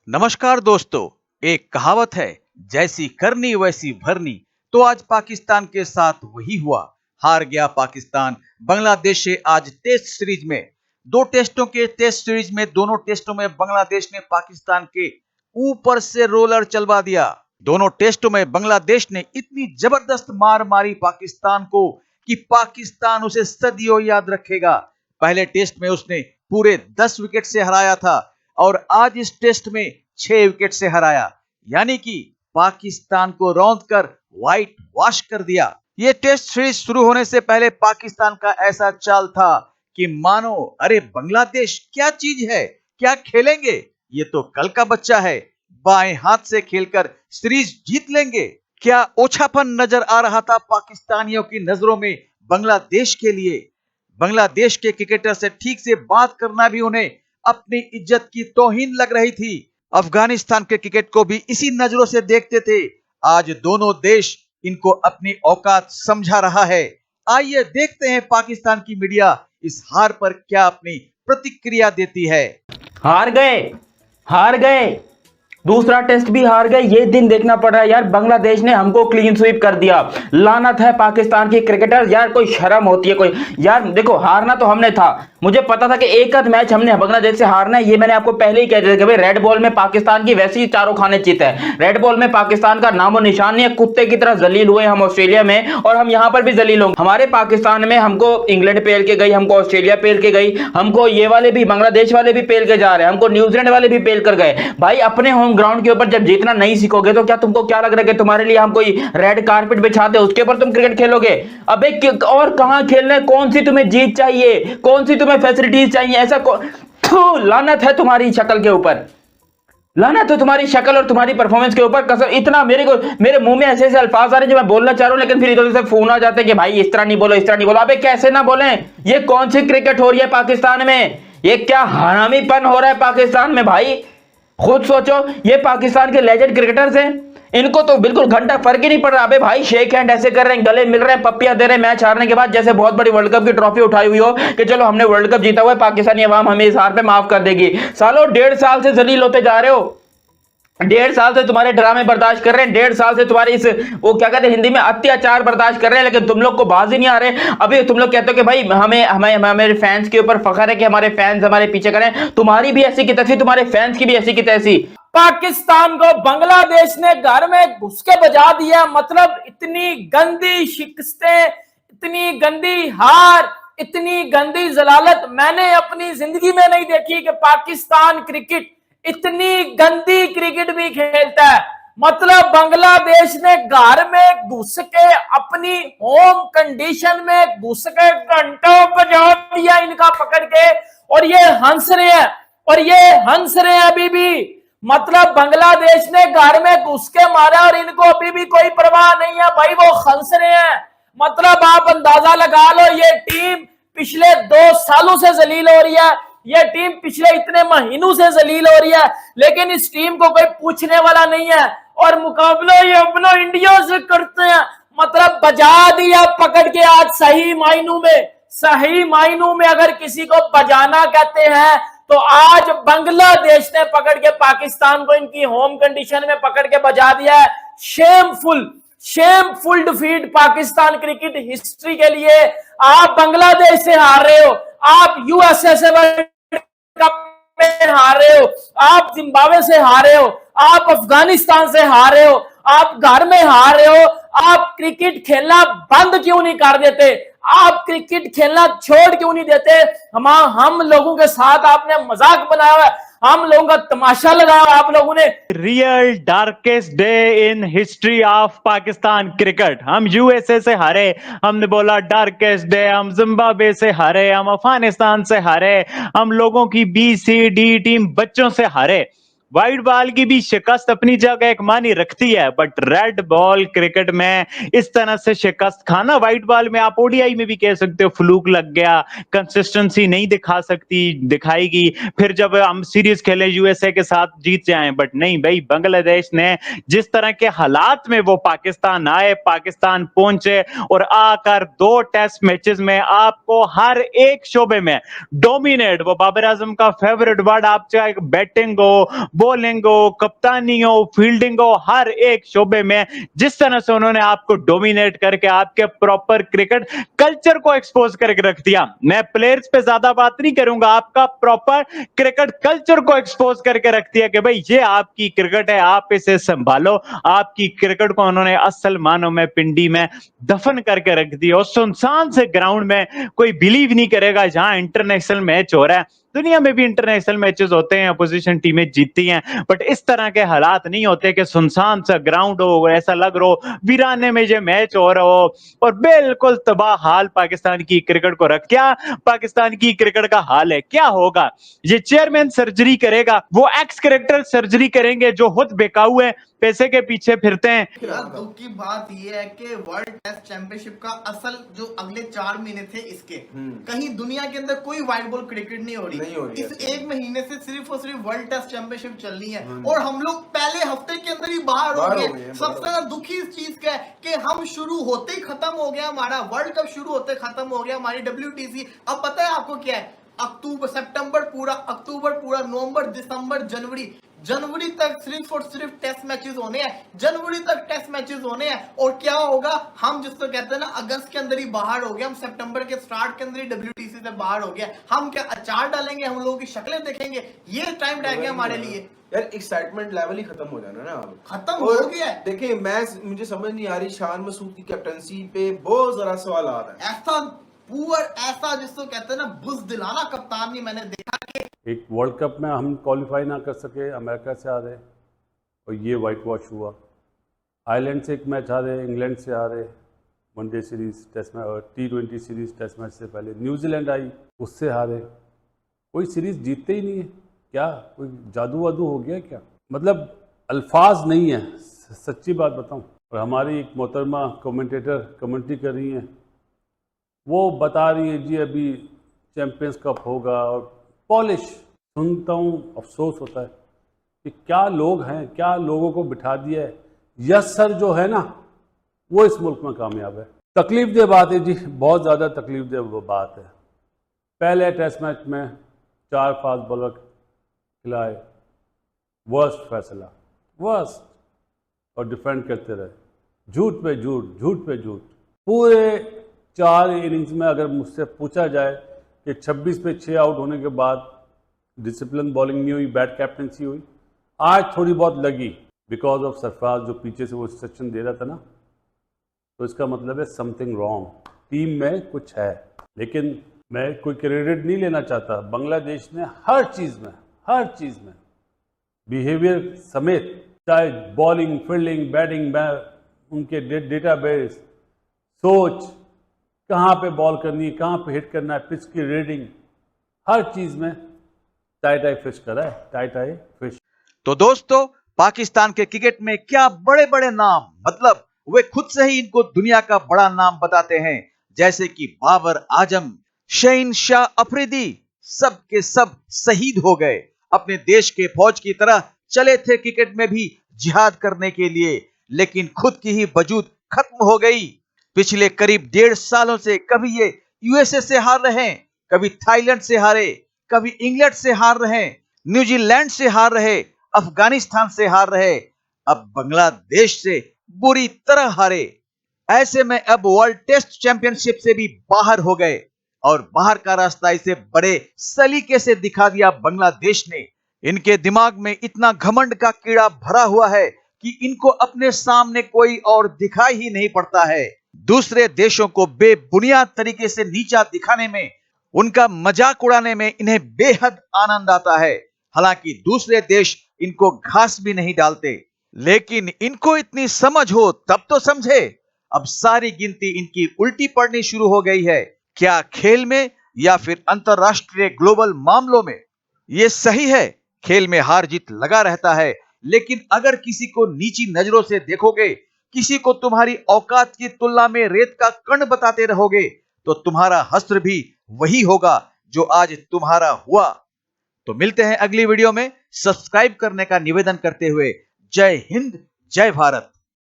नमस्कार दोस्तों। एक कहावत है, जैसी करनी वैसी भरनी। तो आज पाकिस्तान के साथ वही हुआ। हार गया पाकिस्तान बांग्लादेश से आज टेस्ट सीरीज में। दो टेस्टों के टेस्ट सीरीज में दोनों टेस्टों में बांग्लादेश ने पाकिस्तान के ऊपर से रोलर चलवा दिया। दोनों टेस्टों में बांग्लादेश ने इतनी जबरदस्त मार मारी पाकिस्तान को कि पाकिस्तान उसे सदियों याद रखेगा। पहले टेस्ट में उसने पूरे 10 विकेट से हराया था और आज इस टेस्ट में 6 विकेट से हराया, यानी कि पाकिस्तान को रौंद कर व्हाइट वॉश कर दिया। ये टेस्ट सीरीज शुरू होने से पहले पाकिस्तान का ऐसा चाल था कि मानो अरे बांग्लादेश क्या चीज है, क्या खेलेंगे, ये तो कल का बच्चा है, बाएं हाथ से खेलकर सीरीज जीत लेंगे। क्या ओछापन नजर आ रहा था पाकिस्तानियों की नजरों में बांग्लादेश के लिए। बांग्लादेश के क्रिकेटर से ठीक से बात करना भी उन्हें अपनी इज्जत की तौहीन लग रही थी। अफगानिस्तान के क्रिकेट को भी इसी नजरों से देखते थे। आज दोनों देश इनको अपनी औकात समझा रहा है। आइए देखते हैं पाकिस्तान की मीडिया इस हार पर क्या अपनी प्रतिक्रिया देती है। हार गए, हार गए, दूसरा टेस्ट भी हार गए। ये दिन देखना पड़ रहा है यार। बांग्लादेश ने हमको क्लीन स्वीप कर दिया। लानत है पाकिस्तान की क्रिकेटर। यार कोई शर्म होती है कोई। यार देखो, हारना तो हमने था। मुझे पता था कि एक आध मैच हमने बांग्लादेश से हारना है। ये मैंने आपको पहले ही कह दिया कि भाई रेड बॉल में पाकिस्तान की वैसे ही चारों खाने चित है। रेड बॉल में पाकिस्तान का नामो निशान नहीं है। कुत्ते की तरह जलील हुए हम ऑस्ट्रेलिया में, और हम यहां पर भी जलील होंगे। हमारे पाकिस्तान में हमको इंग्लैंड पेल के गई, हमको ऑस्ट्रेलिया पेल के गई, हमको ये वाले भी बांग्लादेश वाले भी पेल के जा रहे हैं, हमको न्यूजीलैंड वाले भी पेल कर गए। भाई अपने होम ग्राउंड के ऊपर जब जीतना नहीं सीखोगे तो क्या तुमको क्या लग रहा है कि तुम्हारे लिए हम कोई रेड कारपेट बिछा दे उसके ऊपर तुम क्रिकेट खेलोगे? अबे और कहां खेलना है? कौन सी तुम्हें जीत चाहिए, कौन सी तुम्हें फैसिलिटीज चाहिए? ऐसा लानत है तुम्हारी शक्ल के ऊपर, लानत है तुम्हारी शक्ल और तुम्हारी परफॉर्मेंस के ऊपर। कसम, इतना मेरे मुंह में ऐसे ऐसे अल्फाज आ रहे हैं जो मैं बोलना चाह रहा हूं, लेकिन फिर इधर से फोन आ जाते हैं कि भाई इस तरह नहीं बोलो, इस तरह नहीं बोलो। अबे कैसे ना बोलें? ये कौन सी क्रिकेट हो रही है पाकिस्तान में? ये क्या हरामीपन हो रहा है पाकिस्तान में? भाई खुद सोचो, ये पाकिस्तान के लेजेंड क्रिकेटर्स हैं, इनको तो बिल्कुल घंटा फर्क ही नहीं पड़ रहा। अबे भाई शेक हैंड ऐसे कर रहे हैं, गले मिल रहे हैं, पप्पियां दे रहे हैं मैच हारने के बाद, जैसे बहुत बड़ी वर्ल्ड कप की ट्रॉफी उठाई हुई हो कि चलो हमने वर्ल्ड कप जीता हुआ है, पाकिस्तानी अवाम हमें इस हार पे माफ कर देगी। सालों 1.5 साल से जलील होते जा रहे हो। 1.5 साल से तुम्हारे ड्रामे बर्दाश्त कर रहे हैं, 1.5 साल से तुम्हारे इस वो क्या कहते हैं हिंदी में अत्याचार बर्दाश्त कर रहे हैं, लेकिन तुम लोग को बाज ही नहीं आ रहे। अभी तुम लोग कहते हो कि भाई हमें हमारे फैंस के ऊपर फख्र है कि हमारे फैंस हमारे पीछे करें। तुम्हारी भी ऐसी की तैसी, तुम्हारे फैंस की भी ऐसी की तैसी। पाकिस्तान को बांग्लादेश ने घर में घुस के बजा दिया। मतलब इतनी गंदी शिकस्तें, इतनी गंदी हार, इतनी गंदी जलालत मैंने अपनी जिंदगी में नहीं देखी कि पाकिस्तान क्रिकेट इतनी गंदी क्रिकेट भी खेलता है। मतलब बांग्लादेश ने घर में घुस के अपनी होम कंडीशन में घुस के घंटों बजा दिया इनका पकड़ के, और ये हंस रहे हैं, और ये हंस रहे हैं अभी भी। मतलब बांग्लादेश ने घर में घुस के मारा और इनको अभी भी कोई परवाह नहीं है भाई, वो हंस रहे हैं। मतलब आप अंदाजा लगा लो, ये टीम पिछले 2 सालों से जलील हो रही है, ये टीम पिछले इतने महीनों से जलील हो रही है, लेकिन इस टीम को कोई पूछने वाला नहीं है, और मुकाबला ये अपना इंडिया से करते हैं। मतलब बजा दिया पकड़ के आज। सही मायनों में अगर किसी को बजाना कहते हैं तो आज बांग्लादेश ने पकड़ के पाकिस्तान को इनकी होम कंडीशन में पकड़ के बजा दिया है। Shameful defeat Pakistan cricket history के लिए। आप बांग्लादेश से हार रहे हो, आप यूएसए से वर्ल्ड कप में हार रहे हो, आप जिम्बाब्वे से हार रहे हो, आप अफगानिस्तान से हार रहे हो, आप घर में हार रहे हो। आप क्रिकेट खेलना बंद क्यों नहीं कर देते? आप क्रिकेट खेलना छोड़ क्यों नहीं देते? हम लोगों के साथ आपने मजाक बनाया हुआ है, हम लोगों का तमाशा लगाया आप लोगों ने। Real darkest day in history of Pakistan cricket. हम यूएसए से हारे, हमने बोला डार्केस्ट डे। हम जिम्बाब्वे से हारे, हम अफगानिस्तान से हारे, हम लोगों की BCD टीम बच्चों से हारे। व्हाइट बॉल की भी शिकस्त अपनी जगह एक मानी रखती है, बट रेड बॉल क्रिकेट में इस तरह से शिकस्त खाना, व्हाइट बॉल में आप ओडीआई में भी कह सकते हो फ्लूक लग गया, कंसिस्टेंसी नहीं दिखाएगी, फिर जब हम सीरीज खेले यूएसए के साथ जीत जाएं। बट नहीं भाई, बांग्लादेश ने जिस तरह के हालात में वो पाकिस्तान आए, पाकिस्तान पहुंचे, और आकर 2 टेस्ट मैचेस में आपको हर एक शोबे में डोमिनेट, वो बाबर आजम का फेवरेट वर्ड, आप चाहे बैटिंग हो, बॉलिंग हो, कप्तानी हो, फील्डिंग हो, हर एक शोबे में जिस तरह से उन्होंने आपको डोमिनेट करके आपके प्रॉपर क्रिकेट कल्चर को एक्सपोज करके रख दिया। मैं प्लेयर्स पे ज्यादा बात नहीं करूंगा, आपका प्रॉपर क्रिकेट कल्चर को एक्सपोज करके रख दिया कि भाई ये आपकी क्रिकेट है, आप इसे संभालो। आपकी क्रिकेट को उन्होंने असल मानों में पिंडी में दफन करके रख दिया। और सुनसान से ग्राउंड में कोई बिलीव नहीं करेगा जहां इंटरनेशनल मैच हो रहा है। दुनिया में भी इंटरनेशनल मैचेस होते हैं, अपोजिशन टीमें जीतती हैं, बट इस तरह के हालात नहीं होते कि सुनसान सा ग्राउंड हो, ऐसा लग रहा हो वीराने में ये मैच हो रहा हो और बिल्कुल तबाह हाल पाकिस्तान की क्रिकेट को रख। क्या पाकिस्तान की क्रिकेट का हाल है, क्या होगा? ये चेयरमैन सर्जरी करेगा, वो एक्स क्रिकेटर सर्जरी करेंगे जो खुद बेकाऊ है, पैसे के पीछे फिरते हैं। दुख की बात यह है कि वर्ल्ड टेस्ट चैंपियनशिप का असल जो अगले 4 महीने थे इसके कहीं दुनिया के अंदर कोई वाइट बॉल क्रिकेट नहीं हो रही। इस एक महीने से सिर्फ और सिर्फ वर्ल्ड टेस्ट चैंपियनशिप चलनी है और हम लोग पहले हफ्ते के अंदर ही बाहर हो गए। सबसे ज्यादा दुखी इस चीज का है कि हम शुरू होते ही खत्म हो गया, हमारा वर्ल्ड कप शुरू होते खत्म हो गया, हमारी WTC। अब पता है आपको क्या है? सितंबर पूरा, नवंबर, दिसंबर, जनवरी तक सिर्फ और सिर्फ टेस्ट मैचेस होने हैं। जनवरी तक टेस्ट मैचेस होने हैं और क्या होगा? हम जिसको कहते हैं ना अगस्त के अंदर ही बाहर हो गए, हम सितंबर के स्टार्ट के अंदर ही WTC से बाहर हो गए। हम क्या अचार डालेंगे? हम लोगों की शक्लें देखेंगे? ये टाइम रह गया हमारे लिए यार। एक्साइटमेंट लेवल ही खत्म हो जाना ना, अब खत्म हो गया है। देखिए मुझे समझ नहीं आ रही, शान मसूद की कैप्टनसी पे बहुत जरा सवाल आ रहा है। ऐसा जिसको कहते हैं ना बुज़दिलाना कप्तान नहीं मैंने देखा कि एक वर्ल्ड कप में हम क्वालिफाई ना कर सके, अमेरिका से हारे और ये वाइट वॉश हुआ। आयरलैंड से एक मैच हारे, इंग्लैंड से हारे वनडे सीरीज टेस्ट मैच और T20 सीरीज टेस्ट मैच से पहले। न्यूजीलैंड आई, उससे हारे। कोई सीरीज जीतते ही नहीं है। क्या कोई जादू वादू हो गया क्या? मतलब अल्फाज नहीं है, सच्ची बात बताऊं। और हमारी एक मोहतरमा कमेंटेटर कमेंट्री कर रही हैं, वो बता रही है जी अभी चैंपियंस कप होगा और पॉलिश। सुनता हूँ अफसोस होता है कि क्या लोग हैं, क्या लोगों को बिठा दिया है। यस सर जो है ना वो इस मुल्क में कामयाब है। तकलीफ दे बात है जी, बहुत ज़्यादा तकलीफ दे बात है। पहले टेस्ट मैच में 4 फास्ट बॉलर खिलाए, वर्स्ट फैसला, वर्स्ट, और डिफेंड करते रहे, झूठ पे झूठ। पूरे 4 इनिंग्स में अगर मुझसे पूछा जाए कि 26 पे 6 आउट होने के बाद डिसिप्लिन बॉलिंग नहीं हुई, बैड कैप्टनसी हुई, आज थोड़ी बहुत लगी बिकॉज ऑफ सरफराज जो पीछे से वो इंस्ट्रक्शन दे रहा था ना, तो इसका मतलब है समथिंग रॉन्ग, टीम में कुछ है। लेकिन मैं कोई क्रेडिट नहीं लेना चाहता। बांग्लादेश ने हर चीज़ में बिहेवियर समेत, चाहे बॉलिंग, फील्डिंग, बैटिंग, उनके डेटाबेस, सोच, कहाँ पे बॉल करनी है, कहाँ पे हिट करना है, पिच की रीडिंग, हर चीज में टाई फिश करा है, टाई फिश। तो दोस्तों, पाकिस्तान के क्रिकेट में क्या बड़े बड़े नाम, मतलब वे खुद से ही इनको दुनिया का बड़ा नाम बताते हैं, जैसे कि बाबर आजम, शहीन शाह अफरीदी, सब के सब शहीद हो गए। अपने देश के फौज की तरह चले थे क्रिकेट में भी जिहाद करने के लिए, लेकिन खुद की ही वजूद खत्म हो गई। पिछले करीब 1.5 सालों से कभी ये USA से हार रहे हैं, कभी थाईलैंड से हारे, कभी इंग्लैंड से हार रहे हैं, न्यूजीलैंड से हार रहे, अफगानिस्तान से हार रहे, अब बांग्लादेश से बुरी तरह हारे। ऐसे में अब वर्ल्ड टेस्ट चैंपियनशिप से भी बाहर हो गए और बाहर का रास्ता इसे बड़े सलीके से दिखा दिया बांग्लादेश ने। इनके दिमाग में इतना घमंड का कीड़ा भरा हुआ है कि इनको अपने सामने कोई और दिखाई ही नहीं पड़ता है। दूसरे देशों को बेबुनियाद तरीके से नीचा दिखाने में, उनका मजाक उड़ाने में इन्हें बेहद आनंद आता है। हालांकि दूसरे देश इनको घास भी नहीं डालते, लेकिन इनको इतनी समझ हो तब तो समझे। अब सारी गिनती इनकी उल्टी पड़नी शुरू हो गई है, क्या खेल में या फिर अंतरराष्ट्रीय ग्लोबल मामलों में। ये सही है, खेल में हार जीत लगा रहता है, लेकिन अगर किसी को नीची नजरों से देखोगे, किसी को तुम्हारी औकात की तुलना में रेत का कण बताते रहोगे, तो तुम्हारा हश्र भी वही होगा जो आज तुम्हारा हुआ। तो मिलते हैं अगली वीडियो में। सब्सक्राइब करने का निवेदन करते हुए जय हिंद, जय भारत।